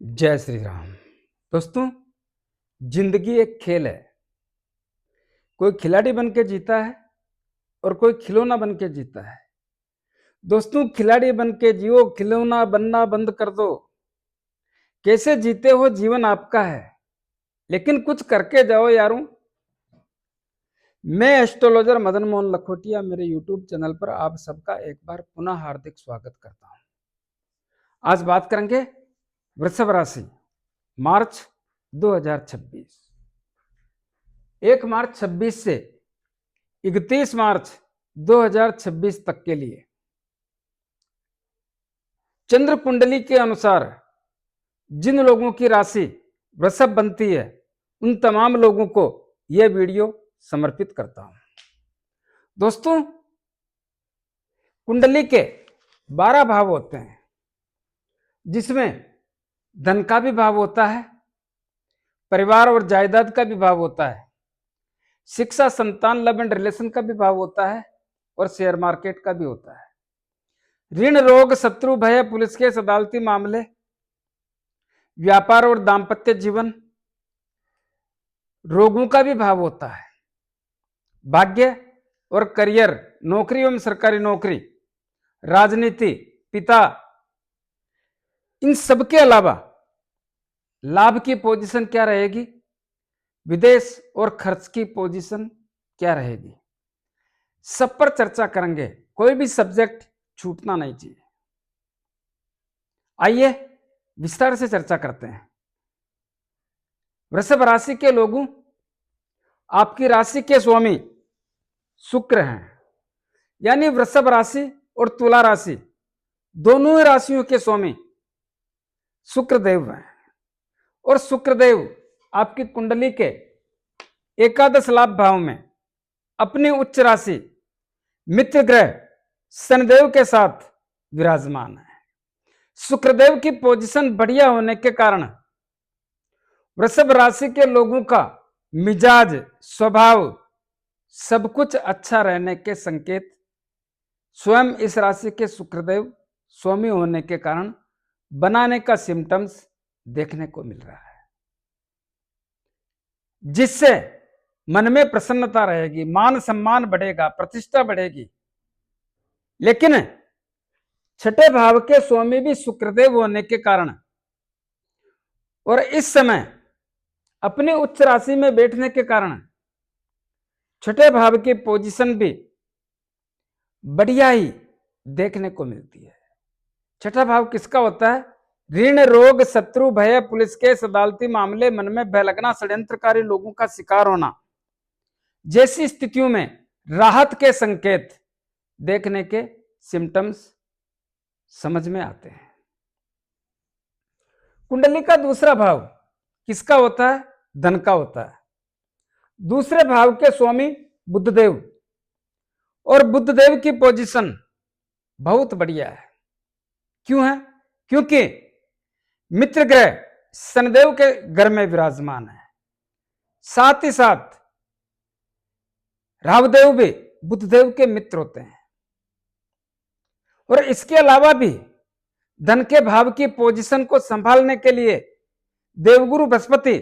जय श्री राम। दोस्तों, जिंदगी एक खेल है। कोई खिलाड़ी बन के जीता है और कोई खिलौना बन के जीता है। दोस्तों, खिलाड़ी बन के जियो, खिलौना बनना बंद कर दो। कैसे जीते हो जीवन आपका है, लेकिन कुछ करके जाओ यारों। मैं एस्ट्रोलॉजर मदन मोहन लखोटिया, मेरे यूट्यूब चैनल पर आप सबका एक बार पुनः हार्दिक स्वागत करता हूं। आज बात करेंगे वृषभ राशि, मार्च 2026। 1 मार्च 26 से 31 मार्च 2026 तक के लिए चंद्र कुंडली के अनुसार जिन लोगों की राशि वृषभ बनती है, उन तमाम लोगों को यह वीडियो समर्पित करता हूं। दोस्तों, कुंडली के 12 भाव होते हैं, जिसमें धन का भी भाव होता है, परिवार और जायदाद का भी भाव होता है, शिक्षा, संतान, लव एंड रिलेशन का भी भाव होता है, और शेयर मार्केट का भी होता है। ऋण, रोग, शत्रु, भय, पुलिस केस, अदालती मामले, व्यापार और दांपत्य जीवन, रोगों का भी भाव होता है। भाग्य और करियर, नौकरी एवं सरकारी नौकरी, राजनीति, पिता, इन सब के अलावा लाभ की पोजीशन क्या रहेगी, विदेश और खर्च की पोजीशन क्या रहेगी, सब पर चर्चा करेंगे। कोई भी सब्जेक्ट छूटना नहीं चाहिए। आइए विस्तार से चर्चा करते हैं। वृषभ राशि के लोगों, आपकी राशि के स्वामी शुक्र हैं, यानी वृषभ राशि और तुला राशि दोनों ही राशियों के स्वामी शुक्रदेव हैं। और शुक्रदेव आपकी कुंडली के एकादश लाभ भाव में अपनी उच्च राशि मित्र ग्रह शनिदेव के साथ विराजमान है। शुक्रदेव की पोजीशन बढ़िया होने के कारण वृषभ राशि के लोगों का मिजाज, स्वभाव, सब कुछ अच्छा रहने के संकेत स्वयं इस राशि के शुक्रदेव स्वामी होने के कारण बनाने का सिम्टम्स देखने को मिल रहा है, जिससे मन में प्रसन्नता रहेगी, मान सम्मान बढ़ेगा, प्रतिष्ठा बढ़ेगी। लेकिन छठे भाव के स्वामी भी शुक्रदेव होने के कारण और इस समय अपनी उच्च राशि में बैठने के कारण छठे भाव की पोजीशन भी बढ़िया ही देखने को मिलती है। छठा भाव किसका होता है? ऋण, रोग, शत्रु, भय, पुलिस केस, अदालती मामले, मन में भय लगना, षड्यंत्रकारी लोगों का शिकार होना जैसी स्थितियों में राहत के संकेत देखने के सिम्टम्स समझ में आते हैं। कुंडली का दूसरा भाव किसका होता है? धन का होता है। दूसरे भाव के स्वामी बुधदेव, और बुधदेव की पोजीशन बहुत बढ़िया है। क्यों है? क्योंकि मित्र ग्रह शनिदेव के घर में विराजमान है, साथ ही साथ राहुदेव भी बुधदेव के मित्र होते हैं। और इसके अलावा भी धन के भाव की पोजीशन को संभालने के लिए देवगुरु बृहस्पति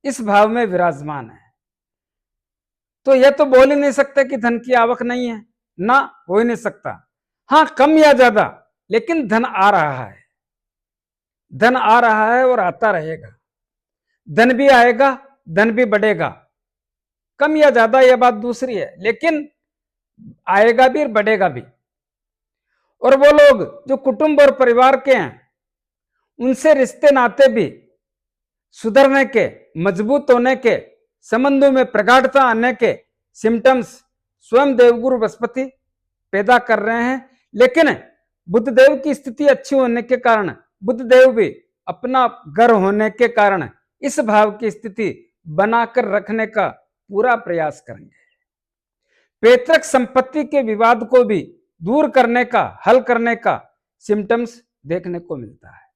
इस भाव में विराजमान है। तो यह तो बोल ही नहीं सकते कि धन की आवक नहीं है, ना, हो ही नहीं सकता। हां, कम या ज्यादा, लेकिन धन आ रहा है। धन आ रहा है और आता रहेगा। धन भी आएगा, धन भी बढ़ेगा। कम या ज्यादा यह बात दूसरी है, लेकिन आएगा भी और बढ़ेगा भी। और वो लोग जो कुटुंब और परिवार के हैं, उनसे रिश्ते नाते भी सुधरने के, मजबूत होने के, संबंधों में प्रगाढ़ता आने के सिम्टम्स स्वयं देवगुरु बृहस्पति पैदा कर रहे हैं। लेकिन बुधदेव की स्थिति अच्छी होने के कारण, बुधदेव भी अपना घर होने के कारण इस भाव की स्थिति बनाकर रखने का पूरा प्रयास करेंगे। पैतृक संपत्ति के विवाद को भी दूर करने का, हल करने का सिम्टम्स देखने को मिलता है।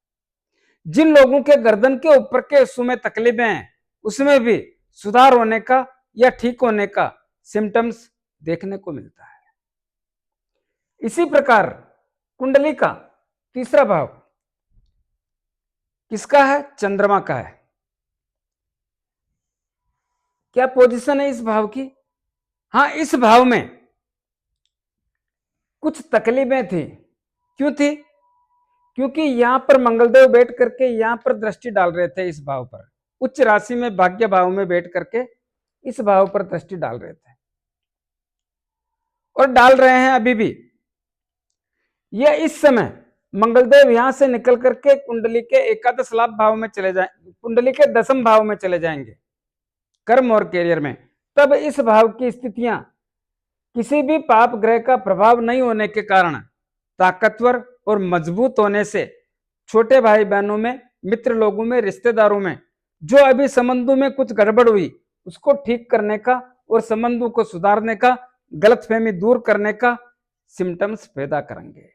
जिन लोगों के गर्दन के ऊपर के हिस्सों में तकलीफें हैं, उसमें भी सुधार होने का या ठीक होने का सिम्टम्स देखने को मिलता है। इसी प्रकार कुंडली का तीसरा भाव किसका है? चंद्रमा का है। क्या पोजीशन है इस भाव की? हाँ, इस भाव में कुछ तकलीफें थी। क्यों थी? क्योंकि यहां पर मंगलदेव बैठ करके यहां पर दृष्टि डाल रहे थे इस भाव पर, उच्च राशि में भाग्य भाव में बैठ करके इस भाव पर दृष्टि डाल रहे थे और डाल रहे हैं अभी भी। यह इस समय मंगलदेव यहां से निकल करके कुंडली के एकादश लाभ भाव में चले जाए, कुंडली के दसम भाव में चले जाएंगे कर्म और कैरियर में। तब इस भाव की स्थितियां किसी भी पाप ग्रह का प्रभाव नहीं होने के कारण ताकतवर और मजबूत होने से छोटे भाई बहनों में, मित्र लोगों में, रिश्तेदारों में जो अभी संबंधों में कुछ गड़बड़ हुई उसको ठीक करने का और संबंधों को सुधारने का, गलतफहमी दूर करने का सिम्टम्स पैदा करेंगे।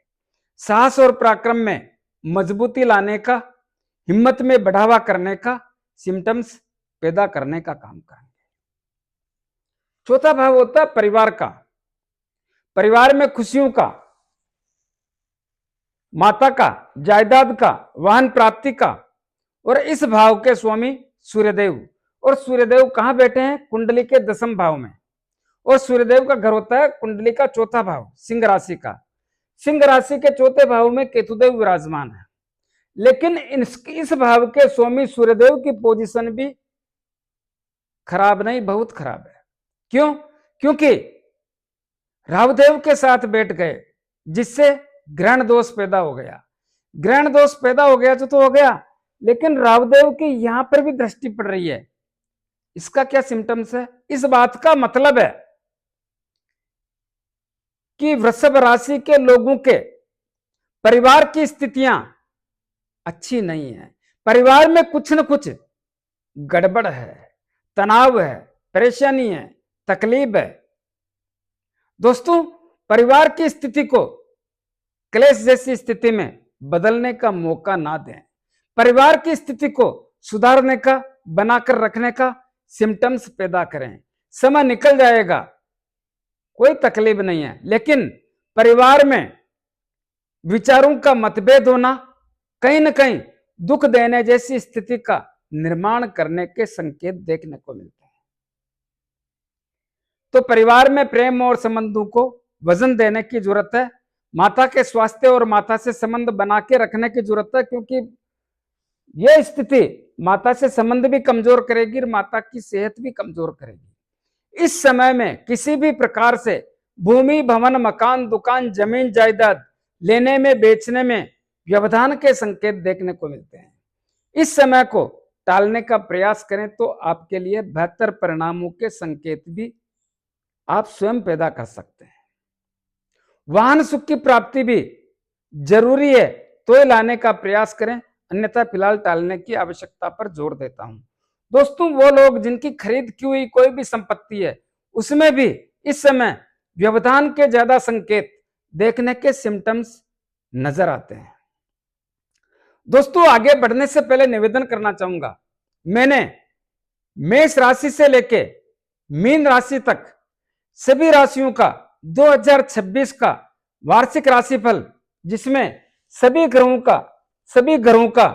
साहस और पराक्रम में मजबूती लाने का, हिम्मत में बढ़ावा करने का सिम्टम्स पैदा करने का काम करेंगे। चौथा भाव होता है परिवार का। परिवार में खुशियों का, माता का, जायदाद का, वाहन प्राप्ति का। और इस भाव के स्वामी सूर्यदेव, और सूर्यदेव कहां बैठे हैं? कुंडली के दसम भाव में। और सूर्यदेव का घर होता है कुंडली का चौथा भाव, सिंह राशि का। सिंह राशि के चौथे भाव में केतुदेव विराजमान है। लेकिन इस भाव के स्वामी सूर्यदेव की पोजीशन भी खराब नहीं, बहुत खराब है। क्यों? क्योंकि राहुदेव के साथ बैठ गए, जिससे ग्रहण दोष पैदा हो गया। ग्रहण दोष पैदा हो गया तो हो गया, लेकिन राहुदेव की यहां पर भी दृष्टि पड़ रही है। इसका क्या सिम्टम्स है? इस बात का मतलब है कि वृषभ राशि के लोगों के परिवार की स्थितियां अच्छी नहीं है। परिवार में कुछ न कुछ गड़बड़ है, तनाव है, परेशानी है, तकलीफ है। दोस्तों, परिवार की स्थिति को क्लेश जैसी स्थिति में बदलने का मौका ना दें। परिवार की स्थिति को सुधारने का, बनाकर रखने का सिम्टम्स पैदा करें। समय निकल जाएगा, कोई तकलीफ नहीं है, लेकिन परिवार में विचारों का मतभेद होना कहीं न कहीं दुख देने जैसी स्थिति का निर्माण करने के संकेत देखने को मिलते हैं। तो परिवार में प्रेम और संबंधों को वजन देने की जरूरत है। माता के स्वास्थ्य और माता से संबंध बना के रखने की जरूरत है, क्योंकि यह स्थिति माता से संबंध भी कमजोर करेगी और माता की सेहत भी कमजोर करेगी। इस समय में किसी भी प्रकार से भूमि, भवन, मकान, दुकान, जमीन, जायदाद लेने में, बेचने में व्यवधान के संकेत देखने को मिलते हैं। इस समय को टालने का प्रयास करें तो आपके लिए बेहतर परिणामों के संकेत भी आप स्वयं पैदा कर सकते हैं। वाहन सुख की प्राप्ति भी जरूरी है तो ये लाने का प्रयास करें, अन्यथा फिलहाल टालने की आवश्यकता पर जोर देता हूं। दोस्तों, वो लोग जिनकी खरीद की हुई कोई भी संपत्ति है उसमें भी इस समय व्यवधान के ज्यादा संकेत देखने के सिम्टम्स नजर आते हैं। दोस्तों, आगे बढ़ने से पहले निवेदन करना चाहूंगा, मैंने मेष राशि से लेके मीन राशि तक सभी राशियों का 2026 का वार्षिक राशिफल, जिसमें सभी ग्रहों का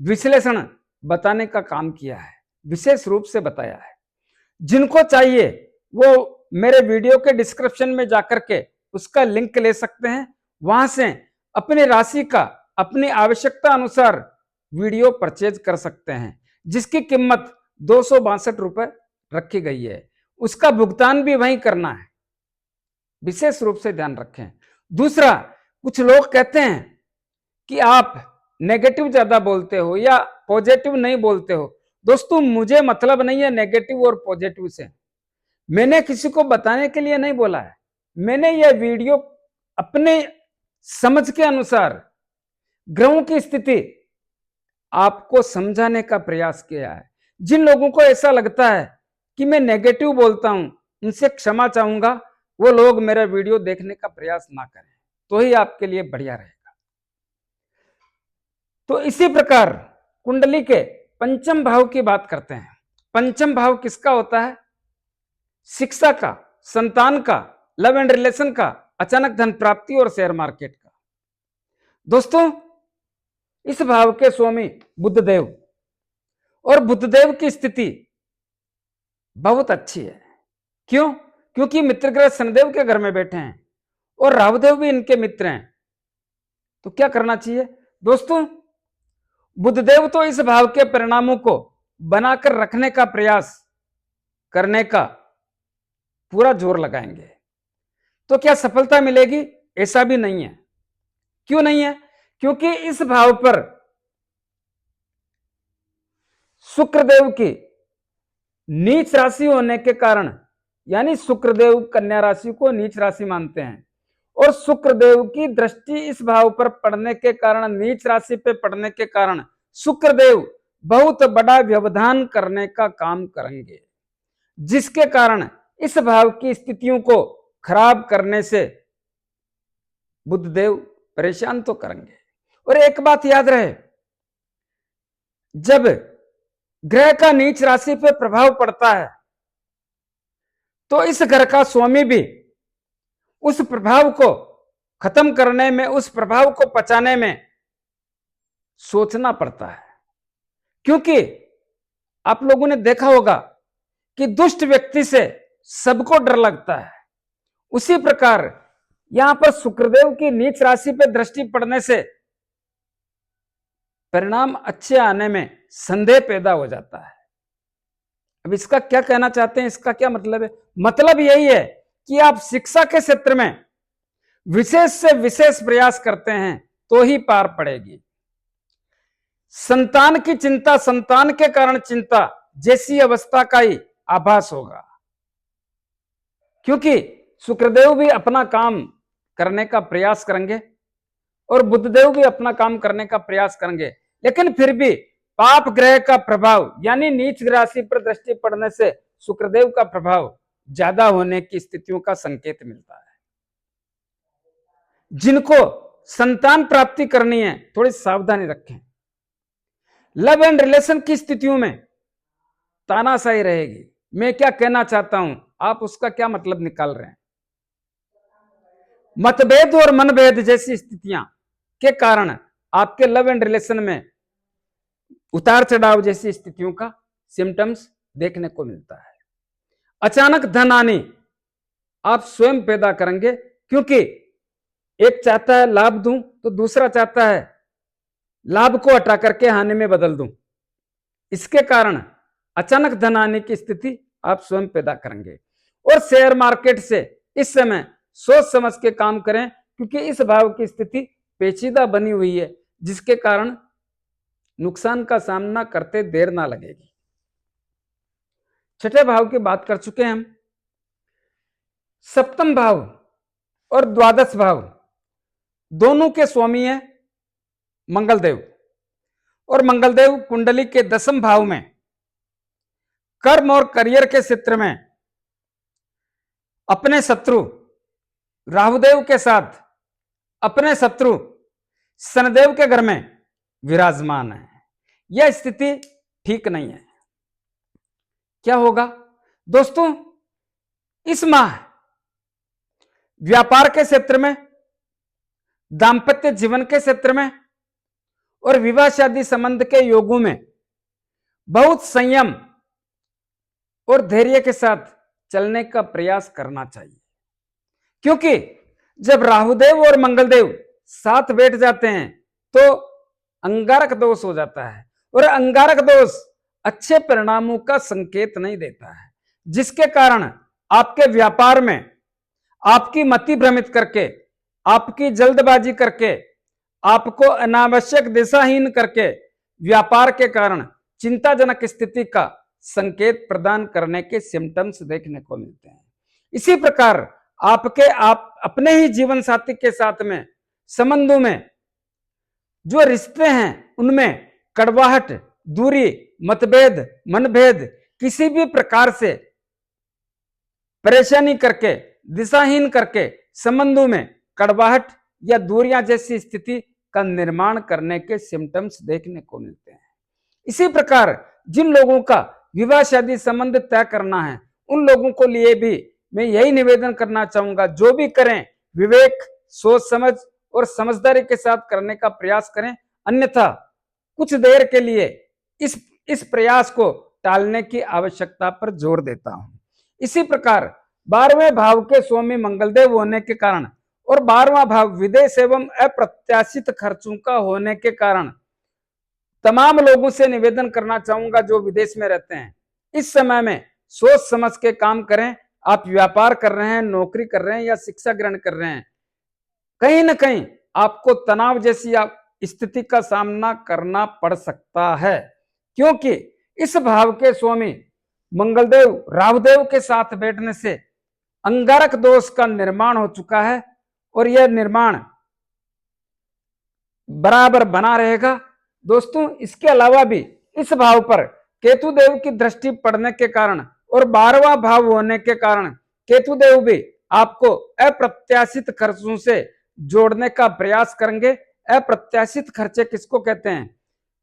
विश्लेषण बताने का काम किया है, विशेष रूप से बताया है। जिनको चाहिए वो मेरे वीडियो के डिस्क्रिप्शन में जाकर के उसका लिंक ले सकते हैं। वहां से अपनी राशि का अपनी आवश्यकता अनुसार वीडियो परचेज कर सकते हैं, जिसकी कीमत 262 रुपए रखी गई है। उसका भुगतान भी वहीं करना है, विशेष रूप से ध्यान रखें। दूसरा, कुछ लोग कहते हैं कि आप नेगेटिव ज्यादा बोलते हो या पॉजिटिव नहीं बोलते हो। दोस्तों, मुझे मतलब नहीं है नेगेटिव और पॉजिटिव से। मैंने किसी को बताने के लिए नहीं बोला है, मैंने यह वीडियो अपने समझ के अनुसार ग्रहों की स्थिति आपको समझाने का प्रयास किया है। जिन लोगों को ऐसा लगता है कि मैं नेगेटिव बोलता हूं, उनसे क्षमा चाहूंगा। वो लोग मेरा वीडियो देखने का प्रयास ना करें, तो ही आपके लिए बढ़िया रहेगा। तो इसी प्रकार कुंडली के पंचम भाव की बात करते हैं। पंचम भाव किसका होता है? शिक्षा का, संतान का, लव एंड रिलेशन का, अचानक धन प्राप्ति और शेयर मार्केट का। दोस्तों, इस भाव के स्वामी बुद्धदेव, और बुद्धदेव की स्थिति बहुत अच्छी है। क्यों? क्योंकि मित्र ग्रह शनिदेव के घर में बैठे हैं और राहुदेव भी इनके मित्र हैं। तो क्या करना चाहिए दोस्तों? बुद्धदेव तो इस भाव के परिणामों को बनाकर रखने का प्रयास करने का पूरा जोर लगाएंगे। तो क्या सफलता मिलेगी? ऐसा भी नहीं है। क्यों नहीं है? क्योंकि इस भाव पर शुक्रदेव की नीच राशि होने के कारण, यानी शुक्रदेव कन्या राशि को नीच राशि मानते हैं, और शुक्रदेव की दृष्टि इस भाव पर पड़ने के कारण, नीच राशि पे पड़ने के कारण शुक्रदेव बहुत बड़ा व्यवधान करने का काम करेंगे, जिसके कारण इस भाव की स्थितियों को खराब करने से बुद्धदेव परेशान तो करेंगे। और एक बात याद रहे, जब ग्रह का नीच राशि पे प्रभाव पड़ता है तो इस घर का स्वामी भी उस प्रभाव को खत्म करने में, उस प्रभाव को पचाने में सोचना पड़ता है। क्योंकि आप लोगों ने देखा होगा कि दुष्ट व्यक्ति से सबको डर लगता है। उसी प्रकार यहां पर शुक्रदेव की नीच राशि पर दृष्टि पड़ने से परिणाम अच्छे आने में संदेह पैदा हो जाता है। अब इसका क्या कहना चाहते हैं, इसका क्या मतलब है? मतलब यही है कि आप शिक्षा के क्षेत्र में विशेष से विशेष प्रयास करते हैं तो ही पार पड़ेगी। संतान की चिंता, संतान के कारण चिंता जैसी अवस्था का ही आभास होगा, क्योंकि शुक्रदेव भी अपना काम करने का प्रयास करेंगे और बुद्धदेव भी अपना काम करने का प्रयास करेंगे, लेकिन फिर भी पाप ग्रह का प्रभाव, यानी नीच राशि पर दृष्टि पड़ने से शुक्रदेव का प्रभाव ज्यादा होने की स्थितियों का संकेत मिलता है। जिनको संतान प्राप्ति करनी है थोड़ी सावधानी रखें। लव एंड रिलेशन की स्थितियों में तानाशाही रहेगी। मैं क्या कहना चाहता हूं, आप उसका क्या मतलब निकाल रहे हैं? मतभेद और मनभेद जैसी स्थितियां के कारण आपके लव एंड रिलेशन में उतार चढ़ाव जैसी स्थितियों का सिम्टम्स देखने को मिलता है। अचानक धन आने आप स्वयं पैदा करेंगे, क्योंकि एक चाहता है लाभ दूं तो दूसरा चाहता है लाभ को हटा करके हानि में बदल दूं। इसके कारण अचानक धन आने की स्थिति आप स्वयं पैदा करेंगे। और शेयर मार्केट से इस समय सोच समझ के काम करें, क्योंकि इस भाव की स्थिति पेचीदा बनी हुई है, जिसके कारण नुकसान का सामना करते देर ना लगेगी। छठे भाव की बात कर चुके हैं हम। सप्तम भाव और द्वादश भाव दोनों के स्वामी है मंगलदेव, और मंगलदेव कुंडली के 10वें भाव में कर्म और करियर के क्षेत्र में अपने शत्रु राहुदेव के साथ अपने शत्रु शनिदेव के घर में विराजमान है। यह स्थिति ठीक नहीं है। क्या होगा दोस्तों? इस माह व्यापार के क्षेत्र में, दांपत्य जीवन के क्षेत्र में और विवाह शादी संबंध के योगों में बहुत संयम और धैर्य के साथ चलने का प्रयास करना चाहिए, क्योंकि जब राहुदेव और मंगलदेव साथ बैठ जाते हैं तो अंगारक दोष हो जाता है, और अंगारक दोष अच्छे परिणामों का संकेत नहीं देता है, जिसके कारण आपके व्यापार में आपकी मति भ्रमित करके, आपकी जल्दबाजी करके, आपको अनावश्यक दिशाहीन करके व्यापार के कारण चिंताजनक स्थिति का संकेत प्रदान करने के सिम्टम्स देखने को मिलते हैं। इसी प्रकार आप अपने ही जीवन साथी के साथ में संबंधों में जो रिश्ते हैं उनमें कड़वाहट, दूरी, मतभेद, मनभेद किसी भी प्रकार से परेशानी करके, दिशाहीन करके संबंधों में कड़वाहट या दूरियां जैसी स्थिति का निर्माण करने के सिम्टम्स देखने को मिलते हैं। इसी प्रकार जिन लोगों का विवाह शादी संबंध तय करना है, उन लोगों को लिए भी मैं यही निवेदन करना चाहूंगा, जो भी करें विवेक, सोच समझ और समझदारी के साथ करने का प्रयास करें। अन्यथा कुछ देर के लिए इस प्रयास को टालने की आवश्यकता पर जोर देता हूं। इसी प्रकार 12वें भाव के स्वामी मंगलदेव होने के कारण और 12वां भाव विदेश एवं अप्रत्याशित खर्चों का होने के कारण तमाम लोगों से निवेदन करना चाहूंगा जो विदेश में रहते हैं, इस समय में सोच समझ के काम करें। आप व्यापार कर रहे हैं, नौकरी कर रहे हैं या शिक्षा ग्रहण कर रहे हैं, कहीं ना कहीं आपको तनाव जैसी स्थिति का सामना करना पड़ सकता है, क्योंकि इस भाव के स्वामी मंगलदेव राहुदेव के साथ बैठने से अंगारक दोष का निर्माण हो चुका है और यह निर्माण बराबर बना रहेगा। दोस्तों, इसके अलावा भी इस भाव पर केतुदेव की दृष्टि पड़ने के कारण और 12वां भाव होने के कारण केतुदेव भी आपको अप्रत्याशित खर्चों से जोड़ने का प्रयास करेंगे। अप्रत्याशित खर्चे किसको कहते हैं?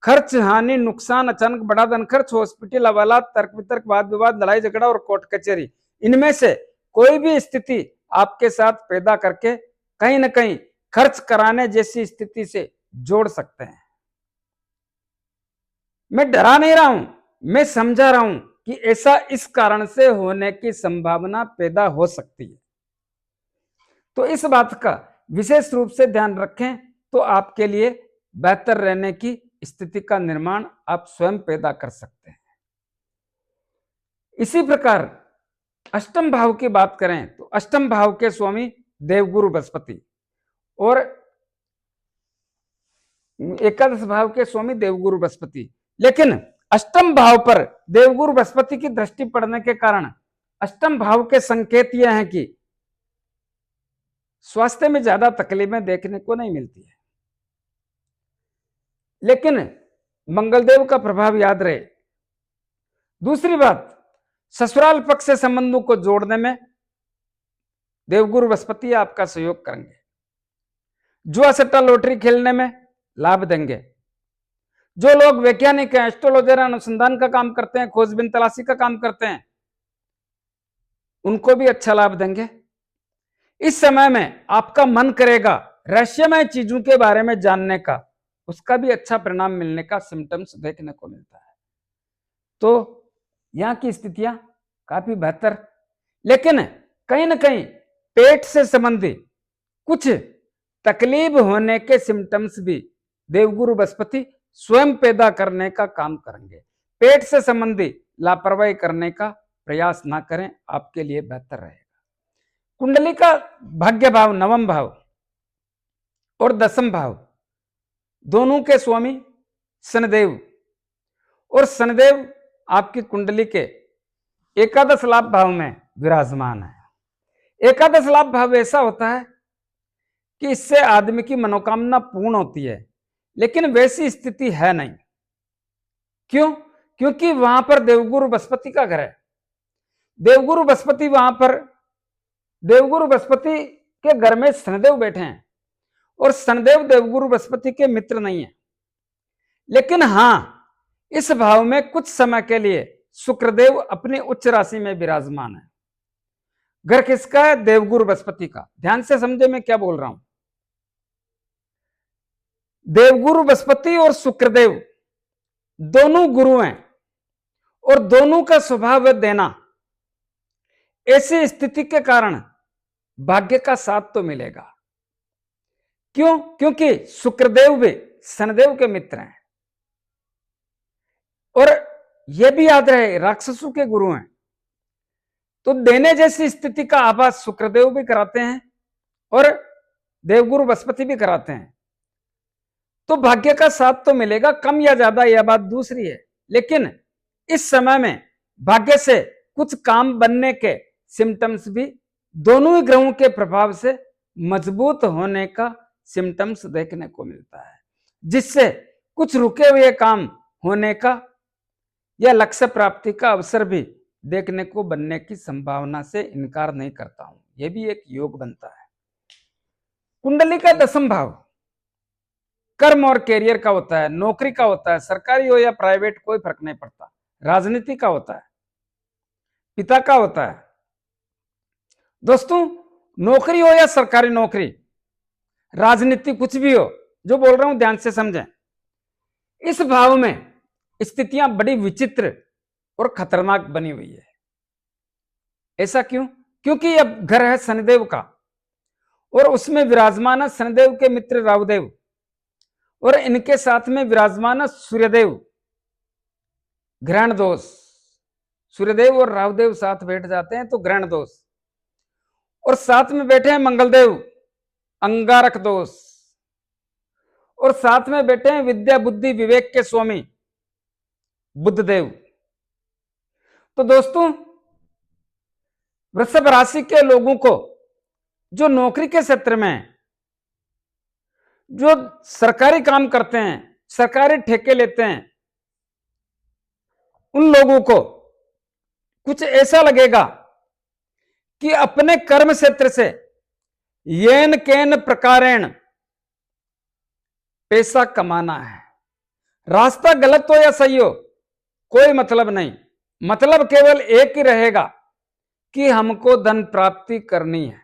खर्च, हानि, नुकसान, अचानक बड़ा धन खर्च, हॉस्पिटल, हवालात, तर्क वितर्क, वाद विवाद, लड़ाई झगड़ा और कोर्ट कचहरी, इनमें से कोई भी स्थिति आपके साथ पैदा करके कहीं ना कहीं खर्च कराने जैसी स्थिति से जोड़ सकते हैं। मैं डरा नहीं रहा हूं, मैं समझा रहा हूं कि ऐसा इस कारण से होने की संभावना पैदा हो सकती है। तो इस बात का विशेष रूप से ध्यान रखें तो आपके लिए बेहतर रहने की स्थिति का निर्माण आप स्वयं पैदा कर सकते हैं। इसी प्रकार अष्टम भाव की बात करें तो अष्टम भाव के स्वामी देवगुरु बृहस्पति और एकादश भाव के स्वामी देवगुरु बृहस्पति, लेकिन अष्टम भाव पर देवगुरु बृहस्पति की दृष्टि पड़ने के कारण अष्टम भाव के संकेत यह हैं कि स्वास्थ्य में ज्यादा तकलीफें देखने को नहीं मिलती है, लेकिन मंगलदेव का प्रभाव याद रहे। दूसरी बात, ससुराल पक्ष से संबंधों को जोड़ने में देवगुरु बृहस्पति आपका सहयोग करेंगे। जुआ सट्टा लॉटरी खेलने में लाभ देंगे। जो लोग वैज्ञानिक हैं, एस्ट्रोलॉजर, अनुसंधान का काम करते हैं, खोजबीन तलाशी का काम करते हैं, उनको भी अच्छा लाभ देंगे। इस समय में आपका मन करेगा रहस्यमय चीजों के बारे में जानने का, उसका भी अच्छा परिणाम मिलने का सिम्टम्स देखने को मिलता है। तो यहां की स्थितियां काफी बेहतर, लेकिन कहीं ना कहीं पेट से संबंधित कुछ तकलीफ होने के सिम्टम्स भी देवगुरु बृहस्पति स्वयं पैदा करने का काम करेंगे। पेट से संबंधित लापरवाही करने का प्रयास ना करें, आपके लिए बेहतर रहेगा। कुंडली का भाग्य भाव नवम भाव और दसम भाव दोनों के स्वामी शनिदेव, और शनिदेव आपकी कुंडली के एकादश लाभ भाव में विराजमान है। एकादश लाभ भाव ऐसा होता है कि इससे आदमी की मनोकामना पूर्ण होती है, लेकिन वैसी स्थिति है नहीं। क्यों? क्योंकि वहां पर देवगुरु बृहस्पति का घर है। देवगुरु बृहस्पति वहां पर, देवगुरु बृहस्पति के घर में शनिदेव बैठे हैं और शनिदेव देवगुरु बृहस्पति के मित्र नहीं है, लेकिन हां इस भाव में कुछ समय के लिए शुक्रदेव अपनी उच्च राशि में विराजमान है। घर किसका है? देवगुरु बृहस्पति का। ध्यान से समझे मैं क्या बोल रहा हूं। देवगुरु बृहस्पति और शुक्रदेव दोनों गुरु हैं और दोनों का स्वभाव है देना। ऐसी स्थिति के कारण भाग्य का साथ तो मिलेगा। क्यों? क्योंकि शुक्रदेव भी शनिदेव के मित्र हैं और यह भी याद रहे राक्षसों के गुरु हैं। तो देने जैसी स्थिति का आभास शुक्रदेव भी कराते हैं और देवगुरु बृहस्पति भी कराते हैं। तो भाग्य का साथ तो मिलेगा, कम या ज्यादा यह बात दूसरी है, लेकिन इस समय में भाग्य से कुछ काम बनने के सिम्टम्स भी दोनों ही ग्रहों के प्रभाव से मजबूत होने का सिम्टम्स देखने को मिलता है, जिससे कुछ रुके हुए काम होने का या लक्ष्य प्राप्ति का अवसर भी देखने को बनने की संभावना से इनकार नहीं करता हूं। यह भी एक योग बनता है। कुंडली का दसम भाव कर्म और कैरियर का होता है, नौकरी का होता है, सरकारी हो या प्राइवेट कोई फर्क नहीं पड़ता, राजनीति का होता है, पिता का होता है। दोस्तों, नौकरी हो या सरकारी नौकरी, राजनीति कुछ भी हो, जो बोल रहा हूं ध्यान से समझें। इस भाव में स्थितियां बड़ी विचित्र और खतरनाक बनी हुई है। ऐसा क्यों? क्योंकि अब घर है शनिदेव का और उसमें विराजमान है शनिदेव के मित्र राहुदेव और इनके साथ में विराजमान है सूर्यदेव। ग्रहण दोष, सूर्यदेव और राहुदेव साथ बैठ जाते हैं तो ग्रहण दोष, और साथ में बैठे हैं मंगलदेव, अंगारक दोष, और साथ में बैठे हैं विद्या बुद्धि विवेक के स्वामी बुद्धदेव। तो दोस्तों, वृषभ राशि के लोगों को जो नौकरी के क्षेत्र में, जो सरकारी काम करते हैं, सरकारी ठेके लेते हैं, उन लोगों को कुछ ऐसा लगेगा कि अपने कर्म क्षेत्र से येन केन प्रकारेण पैसा कमाना है। रास्ता गलत हो या सही हो, कोई मतलब नहीं, मतलब केवल एक ही रहेगा कि हमको धन प्राप्ति करनी है।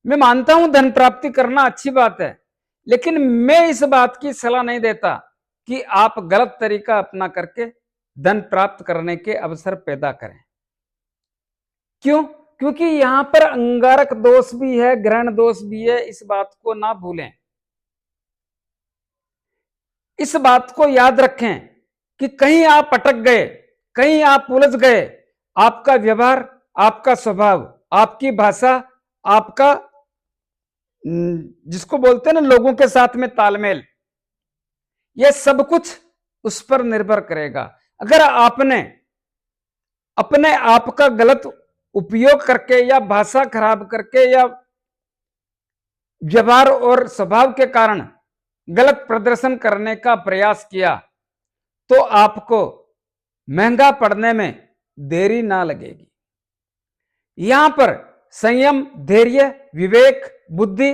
मैं मानता हूं धन प्राप्ति करना अच्छी बात है, लेकिन मैं इस बात की सलाह नहीं देता कि आप गलत तरीका अपना करके धन प्राप्त करने के अवसर पैदा करें। क्यों? क्योंकि यहां पर अंगारक दोष भी है, ग्रहण दोष भी है, इस बात को ना भूलें। इस बात को याद रखें कि कहीं आप अटक गए, कहीं आप उलझ गए, आपका व्यवहार, आपका स्वभाव, आपकी भाषा, आपका जिसको बोलते हैं ना लोगों के साथ में तालमेल, यह सब कुछ उस पर निर्भर करेगा। अगर आपने अपने आप का गलत उपयोग करके या भाषा खराब करके या व्यवहार और स्वभाव के कारण गलत प्रदर्शन करने का प्रयास किया तो आपको महंगा पड़ने में देरी ना लगेगी। यहां पर संयम, धैर्य, विवेक, बुद्धि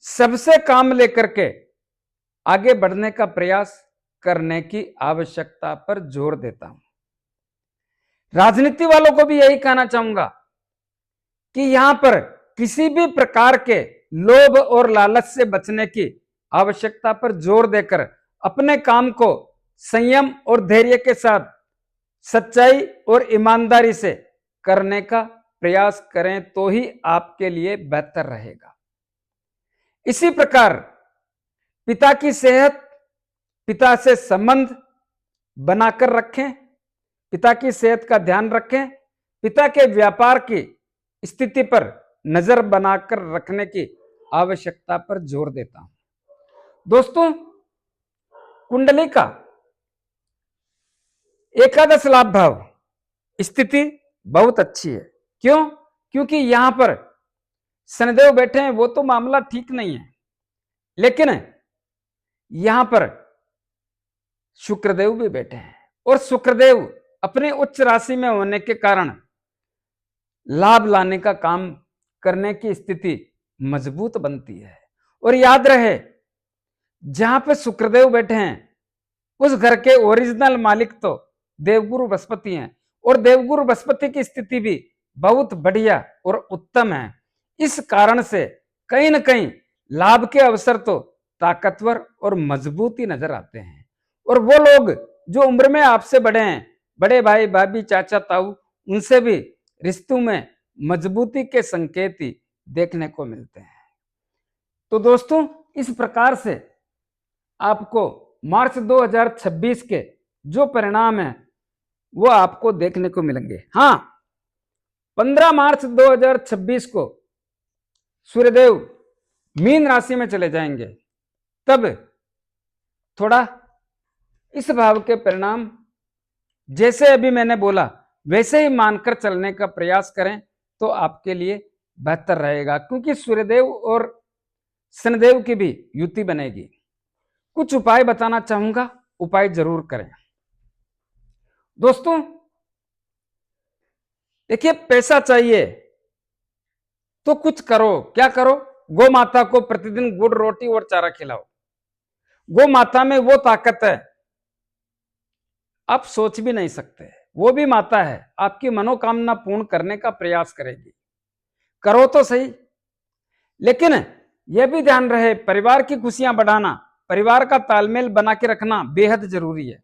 सबसे काम लेकर के आगे बढ़ने का प्रयास करने की आवश्यकता पर जोर देता हूं। राजनीति वालों को भी यही कहना चाहूंगा कि यहां पर किसी भी प्रकार के लोभ और लालच से बचने की आवश्यकता पर जोर देकर अपने काम को संयम और धैर्य के साथ सच्चाई और ईमानदारी से करने का प्रयास करें तो ही आपके लिए बेहतर रहेगा। इसी प्रकार पिता की सेहत, पिता से संबंध बनाकर रखें, पिता की सेहत का ध्यान रखें, पिता के व्यापार की स्थिति पर नजर बनाकर रखने की आवश्यकता पर जोर देता हूं। दोस्तों, कुंडली का एकादश लाभ भाव स्थिति बहुत अच्छी है। क्यों? क्योंकि यहां पर शनिदेव बैठे हैं, वो तो मामला ठीक नहीं है, लेकिन यहां पर शुक्रदेव भी बैठे हैं और शुक्रदेव अपने उच्च राशि में होने के कारण लाभ लाने का काम करने की स्थिति मजबूत बनती है। और याद रहे, जहां पे शुक्रदेव बैठे हैं उस घर के ओरिजिनल मालिक तो देवगुरु बृहस्पति हैं और देवगुरु बृहस्पति की स्थिति भी बहुत बढ़िया और उत्तम है। इस कारण से कहीं ना कहीं लाभ के अवसर तो ताकतवर और मजबूती नजर आते हैं। और वो लोग जो उम्र में आपसे बड़े हैं, बड़े भाई भाभी चाचा ताऊ, उनसे भी रिश्तों में मजबूती के संकेत ही देखने को मिलते हैं। तो दोस्तों, इस प्रकार से आपको मार्च 2026 के जो परिणाम है वो आपको देखने को मिलेंगे। हाँ, 15 मार्च 2026 को सूर्यदेव मीन राशि में चले जाएंगे, तब थोड़ा इस भाव के परिणाम जैसे अभी मैंने बोला वैसे ही मानकर चलने का प्रयास करें तो आपके लिए बेहतर रहेगा, क्योंकि सूर्यदेव और शनिदेव की भी युति बनेगी। कुछ उपाय बताना चाहूंगा, उपाय जरूर करें। दोस्तों देखिए, पैसा चाहिए तो कुछ करो। क्या करो? गौ माता को प्रतिदिन गुड़ रोटी और चारा खिलाओ। गौ माता में वो ताकत है आप सोच भी नहीं सकते। वो भी माता है, आपकी मनोकामना पूर्ण करने का प्रयास करेगी। करो तो सही, लेकिन यह भी ध्यान रहे परिवार की खुशियां बढ़ाना परिवार का तालमेल बना के रखना बेहद जरूरी है।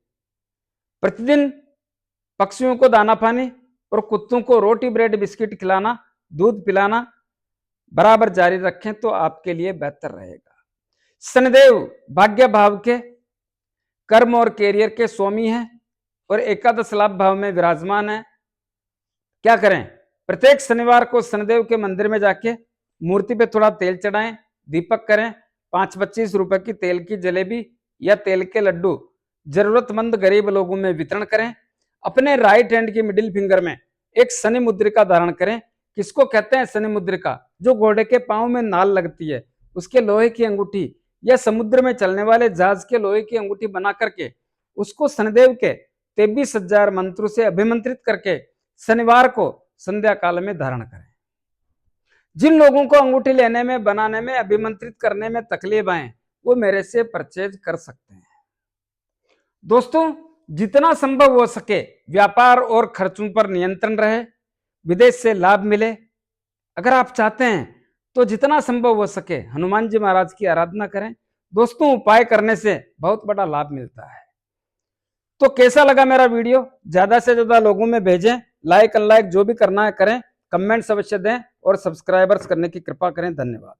प्रतिदिन पक्षियों को दाना पानी और कुत्तों को रोटी ब्रेड बिस्किट खिलाना, दूध पिलाना बराबर जारी रखें तो आपके लिए बेहतर रहेगा। शनिदेव भाग्य भाव के कर्म और कैरियर के स्वामी हैं और एकादश लाभ भाव में विराजमान है। क्या करें? प्रत्येक शनिवार को शनिदेव के मंदिर में जाके मूर्ति पे थोड़ा तेल चढ़ाएं, दीपक करें, 5-25 रुपए की तेल की जलेबी या तेल के लड्डू जरूरतमंद गरीब लोगों में वितरण करें। अपने राइट हैंड की मिडिल फिंगर में एक शनि मुद्रिका धारण करें। किसको कहते हैं शनि मुद्रिका? जो घोड़े के पांव में नाल लगती है उसके लोहे की अंगूठी या समुद्र में चलने वाले जहाज के लोहे की अंगूठी बना करके उसको शनिदेव के 23,000 मंत्रों से अभिमंत्रित करके शनिवार को संध्या काल में धारण करें। जिन लोगों को अंगूठी लेने में, बनाने में, अभिमंत्रित करने में तकलीफ आए वो मेरे से परचेज कर सकते हैं। दोस्तों, जितना संभव हो सके व्यापार और खर्चों पर नियंत्रण रहे, विदेश से लाभ मिले। अगर आप चाहते हैं तो जितना संभव हो सके हनुमान जी महाराज की आराधना करें। दोस्तों, उपाय करने से बहुत बड़ा लाभ मिलता है। तो कैसा लगा मेरा वीडियो? ज्यादा से ज्यादा लोगों में भेजें, लाइक अनलाइक जो भी करना है करें, कमेंट्स अवश्य दें और सब्सक्राइबर्स करने की कृपा करें। धन्यवाद।